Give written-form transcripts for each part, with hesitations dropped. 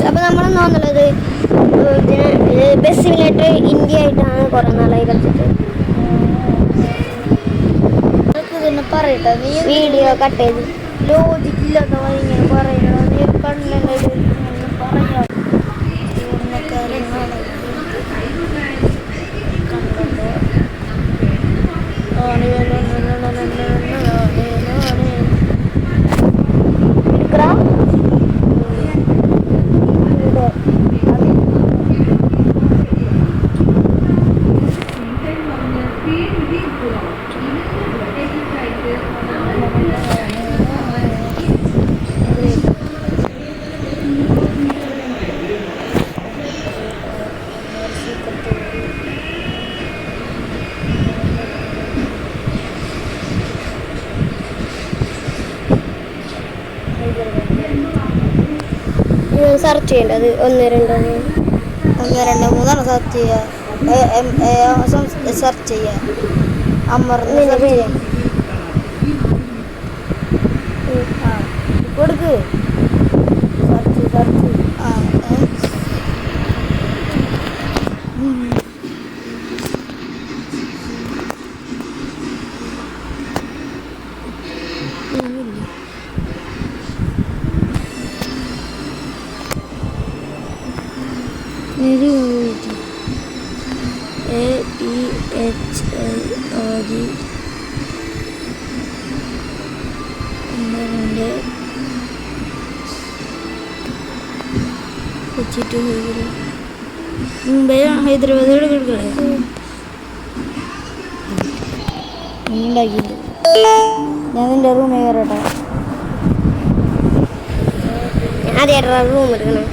അപ്പോൾ നമ്മളെന്ന് തോന്നുന്നത് ബസ് സിമുലേറ്റർ ഇന്ത്യ ആയിട്ടാണ് കുറേ നാളായി കളിച്ചിട്ട്. പറയട്ടെ നീ വീഡിയോ കട്ട് ചെയ്ത് ലോജിക്കില്ലാത്ത ഇങ്ങനെ പറയണോ നീ കണ്ണെല്ലാം പറയാം സെർച്ച് ചെയ്യേണ്ടത് 1 2 3 സെർച്ച് ചെയ്യുക സെർച്ച് ചെയ്യുക അമർന്ന് കൊടുക്ക് സെർച്ച് മുംബൈ ഹൈദരാബാദ് കൊടുക്കണേ ഉണ്ടാക്കിയിട്ട് ഞാൻ നിൻ്റെ റൂമിൽ കയറട്ടെ. ആദ്യമായിട്ട് റൂം എടുക്കണം.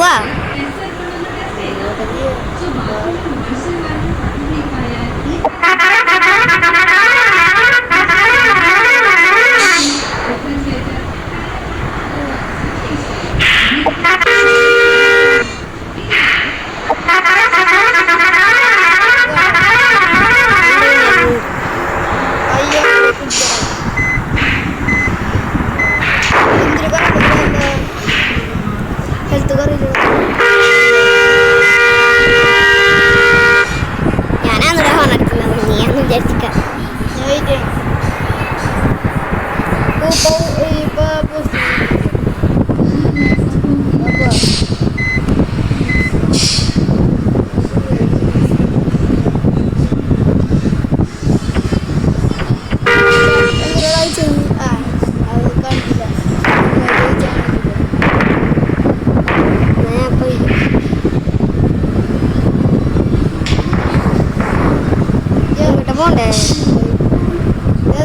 Wow.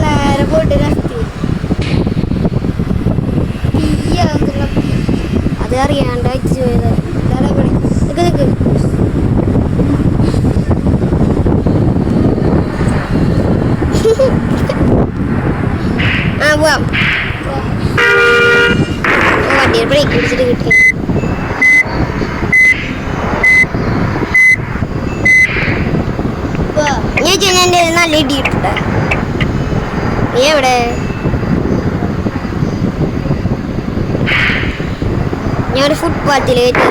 നേരെ പോയിട്ട് കത്തി അത് അറിയാണ്ട് അയച്ചു പോയത്. നിക്ക് ആ പോവാം. വണ്ടിയിൽ ബ്രേക്ക് പിടിച്ചിട്ട് കിട്ടി. ഞാൻ എൻ്റെ നല്ല ഇടി ഇട്ടിട്ട് നീ എവിടെ? ഞാൻ ഒരു ഫുട്പാത്തിലേക്ക്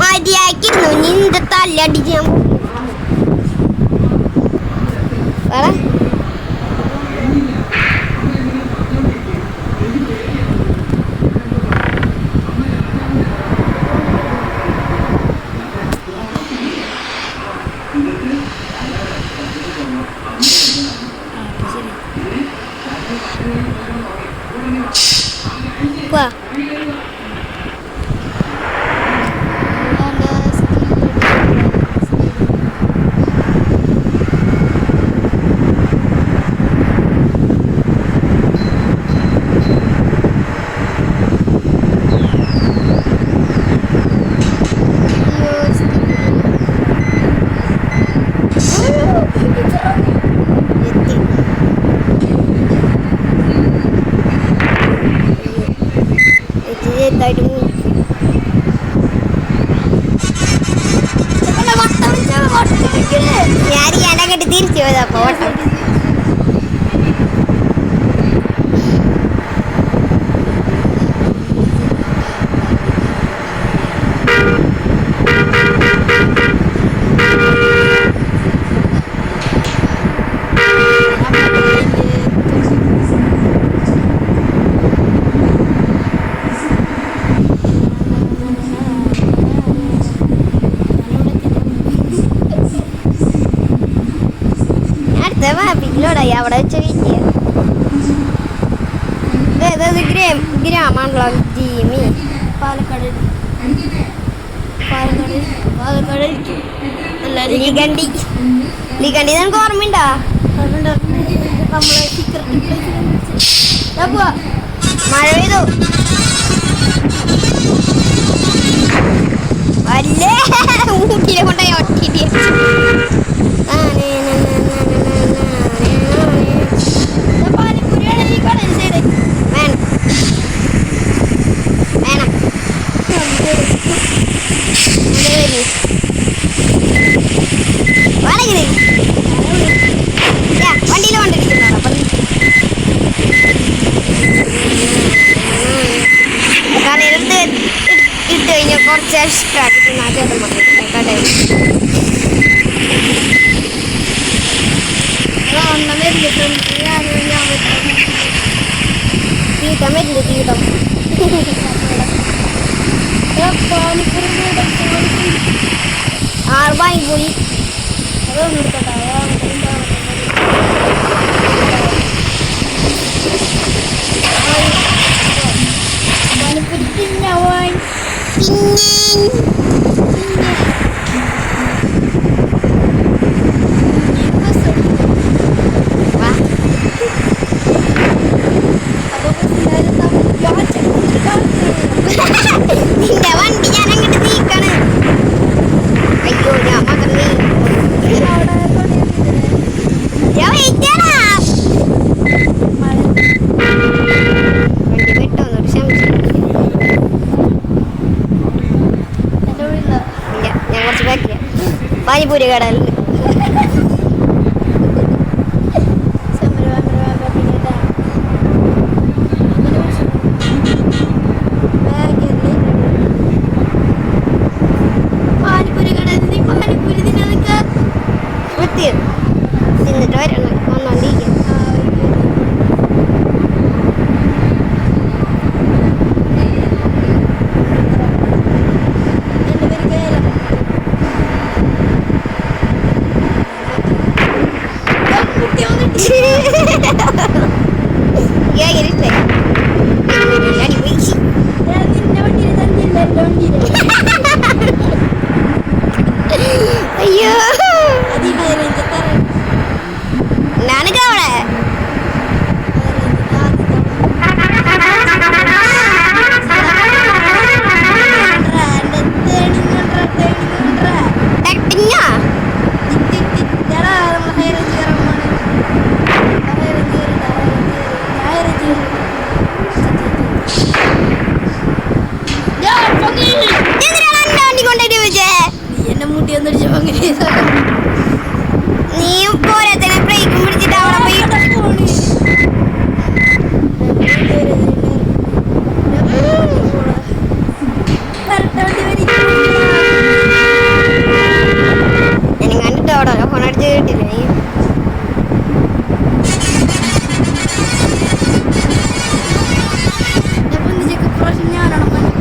മര്യാദക്കിരുന്നു നിന്റെ തല്ലടിച്ച് ഞാൻ പറ. വാ. ഞാൻ ഞാനങ്ങോട്ട് തിരിച്ചു പോയതാ ഫോട്ടോ. പിന്നോടായി അവിടെ വെച്ച് വീട്ടിയ ഗ്രാമാണല്ലോ ജീമി. പാലക്കാട് ലിഗണ്ടി നിനക്ക് ഓർമ്മയുണ്ടാ? നമ്മളെ സീക്രട്ട് മഴ പെയ്തു അല്ലേ ഊട്ടിനെ കൊണ്ടായി ഒട്ടിട്ട് വണ്ടിയിൽ കൊണ്ടിരിക്കുന്നോ കടയിലെടുത്ത് ഇട്ട് കഴിഞ്ഞാൽ കുറച്ച് എക്സ്ട്രാ കിട്ടുന്ന ചേട്ടൻ പറഞ്ഞു കടയിൽ തീട്ടം വരില്ല തീട്ടം ആറ് പാനിപ്പൂരി അതൊന്നും എടുക്കണ്ട. പാനിപ്പൂരി തിന്നവാൻ നിന്റെ വണ്ടി ഞാൻ അങ്ങോട്ട് തീക്കാണ്. അയ്യോ ഞാൻ മകന്നേ ഞാൻ വെയിറ്റാണ്. വണ്ടി പെട്ടോന്നൊരു സംശയം. ഇല്ല ഞാൻ കുറച്ച് ബാക്കില്ല. പാനിപ്പൂരി കടലുണ്ട്. തിന്നിട്ട് വരണം വന്നോണ്ടിരിക്കും. അയ്യോ ഞാനൊക്കെ അവിടെ നീയും പോരാത്തന്നെ ബ്രേക്കും പിടിച്ചിട്ട് അവിടെ പോയി ഞാനാണ് മഞ്ഞ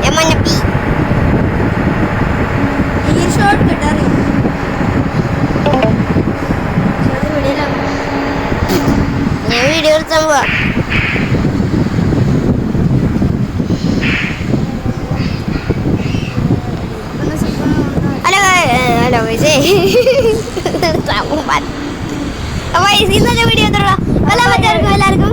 ഞാൻ മഞ്ഞപ്പി. ഈ ഷോർട്ട് കട്ട് അറിയാം. ഞാൻ വീഡിയോ എടുത്താൻ പോവാ. ഹലോ അപ്പൊ ഇന്നത്തെ വീഡിയോ എല്ലാവർക്കും